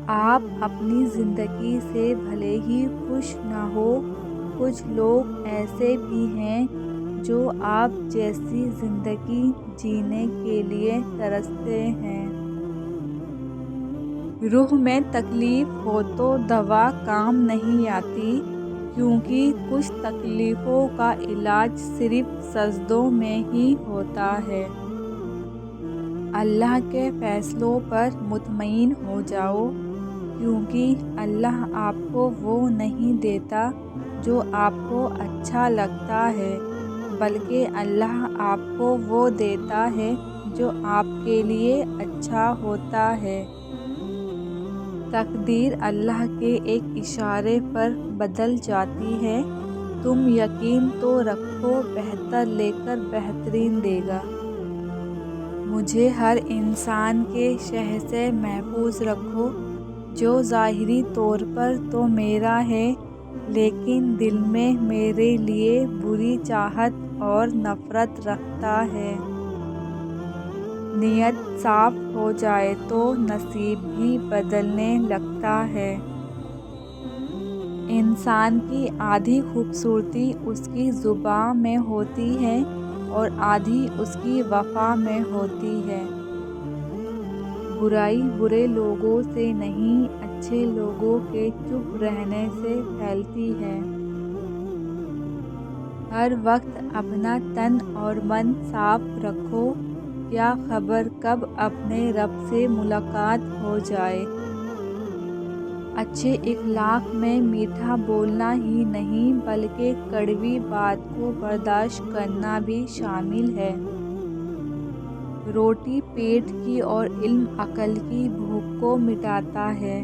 آپ اپنی زندگی سے بھلے ہی خوش نہ ہو، کچھ لوگ ایسے بھی ہیں جو آپ جیسی زندگی جینے کے لیے ترستے ہیں۔ روح میں تکلیف ہو تو دوا کام نہیں آتی، کیونکہ کچھ تکلیفوں کا علاج صرف سجدوں میں ہی ہوتا ہے۔ اللہ کے فیصلوں پر مطمئن ہو جاؤ، کیونکہ اللہ آپ کو وہ نہیں دیتا جو آپ کو اچھا لگتا ہے، بلکہ اللہ آپ کو وہ دیتا ہے جو آپ کے لیے اچھا ہوتا ہے۔ تقدیر اللہ کے ایک اشارے پر بدل جاتی ہے، تم یقین تو رکھو، بہتر لے کر بہترین دے گا۔ مجھے ہر انسان کے شر سے محفوظ رکھو، جو ظاہری طور پر تو میرا ہے، لیکن دل میں میرے لیے بری چاہت اور نفرت رکھتا ہے۔ نیت صاف ہو جائے تو نصیب بھی بدلنے لگتا ہے۔ انسان کی آدھی خوبصورتی اس کی زبان میں ہوتی ہے اور آدھی اس کی وفا میں ہوتی ہے۔ برائی برے لوگوں سے نہیں، اچھے لوگوں کے چپ رہنے سے پھیلتی ہے۔ ہر وقت اپنا تن اور من صاف رکھو، کیا خبر کب اپنے رب سے ملاقات ہو جائے۔ اچھے اخلاق میں میٹھا بولنا ہی نہیں بلکہ کڑوی بات کو برداشت کرنا بھی شامل ہے۔ روٹی پیٹ کی اور علم عقل کی بھوک کو مٹاتا ہے۔